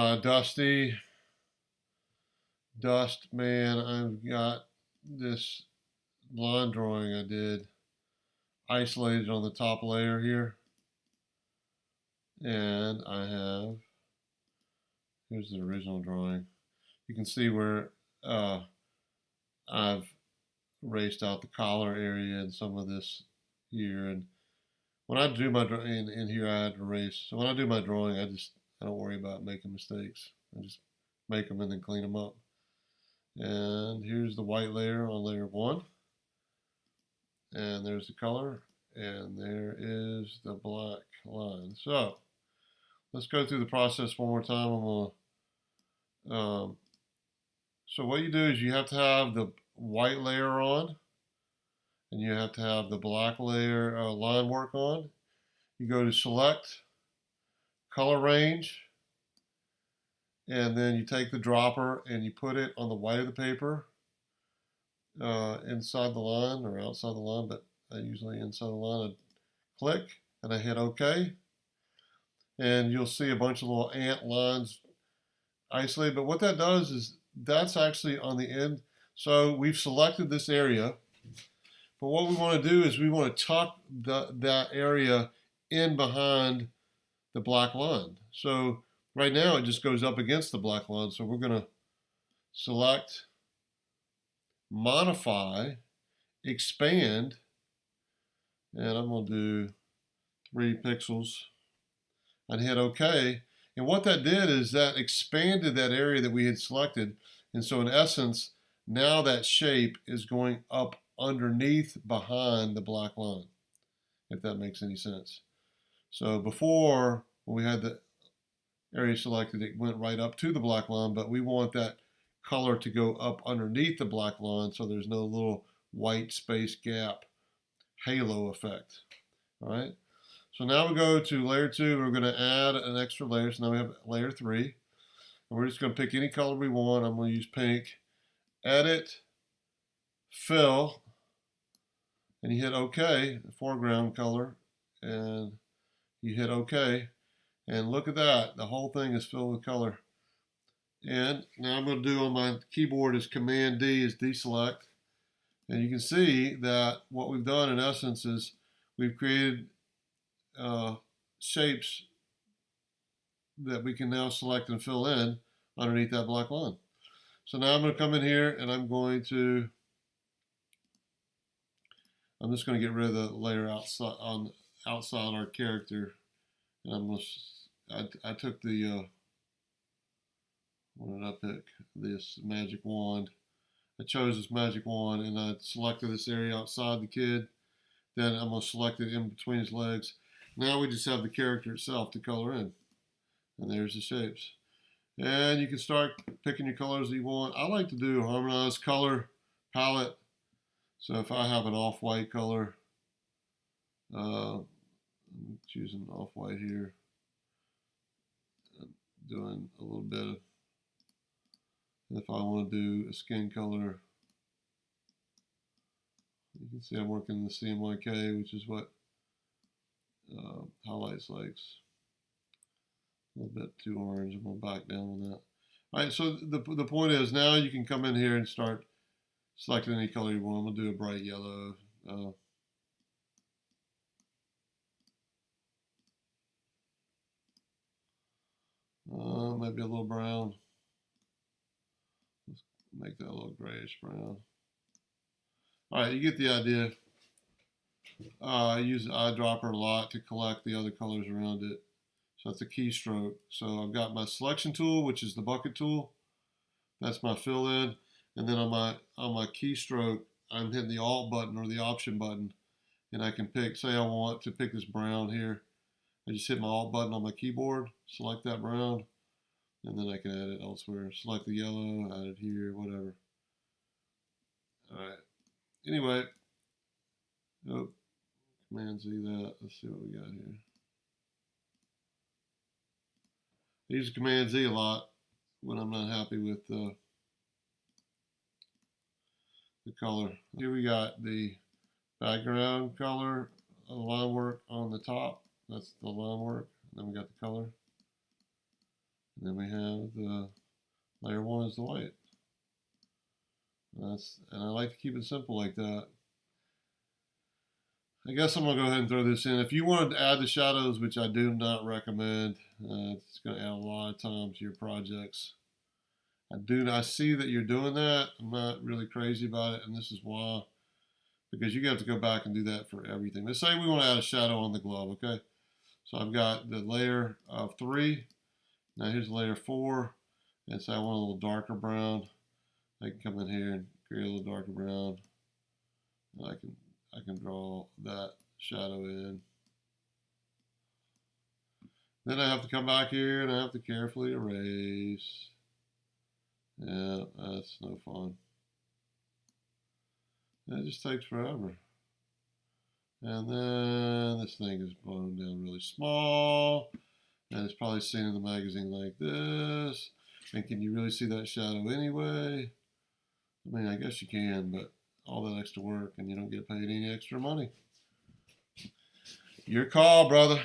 Dusty Dust Man, I've got this line drawing I did isolated on the top layer here, and I have, here's the original drawing. You can see where I've erased out the collar area and some of this here, and when I do my in here I had to erase. So when I do my drawing, I don't worry about making mistakes. I just make them and then clean them up. And here's the white layer on layer 1, and there's the color, and there is the black line. So let's go through the process one more time. So what you do is you have to have the white layer on, and you have to have the black layer line work on. You go to select, color range, and then you take the dropper and you put it on the white of the paper inside the line or outside the line, but usually inside the line. I click and I hit OK, and you'll see a bunch of little ant lines isolated, but what that does is that's actually on the end. So we've selected this area, but what we want to do is we want to tuck that area in behind the black line. So right now it just goes up against the black line, so we're going to select, modify, expand, and I'm going to do 3 pixels and hit OK. And what that did is that expanded that area that we had selected, and so in essence now that shape is going up underneath behind the black line, if that makes any sense. So before, when we had the area selected, it went right up to the black line, but we want that color to go up underneath the black line so there's no little white space gap halo effect. All right, so now we go to layer 2. We're going to add an extra layer, so now we have layer 3, and we're just going to pick any color we want. I'm going to use pink. Edit, fill, and you hit OK, the foreground color, and you hit OK, and look at that, the whole thing is filled with color. And now I'm going to do on my keyboard is Command D is deselect, and you can see that what we've done in essence is we've created shapes that we can now select and fill in underneath that black line. So now I'm going to come in here and I'm just going to get rid of the layer outside our character, and I'm going to, I took the what did I pick? This magic wand. I chose this magic wand and I selected this area outside the kid. Then I'm going to select it in between his legs. Now we just have the character itself to color in, and there's the shapes. And you can start picking your colors that you want. I like to do a harmonized color palette. So if I have an off-white color, I'm choosing off-white here. I'm doing a little bit of, if I want to do a skin color, you can see I'm working the CMYK, which is what highlights likes. A little bit too orange. I'm going to back down on that. All right, so the point is now you can come in here and start selecting any color you want. I'm going to do a bright yellow. Maybe a little brown. Let's make that a little grayish brown. All right, you get the idea. I use the eyedropper a lot to collect the other colors around it. So that's a keystroke. So I've got my selection tool, which is the bucket tool. That's my fill in. And then on my keystroke, I'm hitting the Alt button or the Option button, and I can pick, say I want to pick this brown here. I just hit my Alt button on my keyboard, select that brown, and then I can add it elsewhere. Select the yellow, add it here, whatever. All right. Anyway, Command Z that. Let's see what we got here. I use Command Z a lot when I'm not happy with the color. Here we got the background color, line work on the top. That's the line work. Then we got the color. And then we have the layer 1 is the white. And I like to keep it simple like that. I guess I'm going to go ahead and throw this in. If you wanted to add the shadows, which I do not recommend, it's going to add a lot of time to your projects. I see that you're doing that. I'm not really crazy about it, and this is why. Because you have to go back and do that for everything. Let's say we want to add a shadow on the glove, okay? So I've got the layer of 3. Now here's layer 4. And so I want a little darker brown. I can come in here and create a little darker brown. And I can draw that shadow in. Then I have to come back here and I have to carefully erase. Yeah, that's no fun. It just takes forever. And then this thing is blown down really small. And it's probably seen in the magazine like this. And can you really see that shadow anyway? I mean, I guess you can, but all that extra work and you don't get paid any extra money. Your call, brother.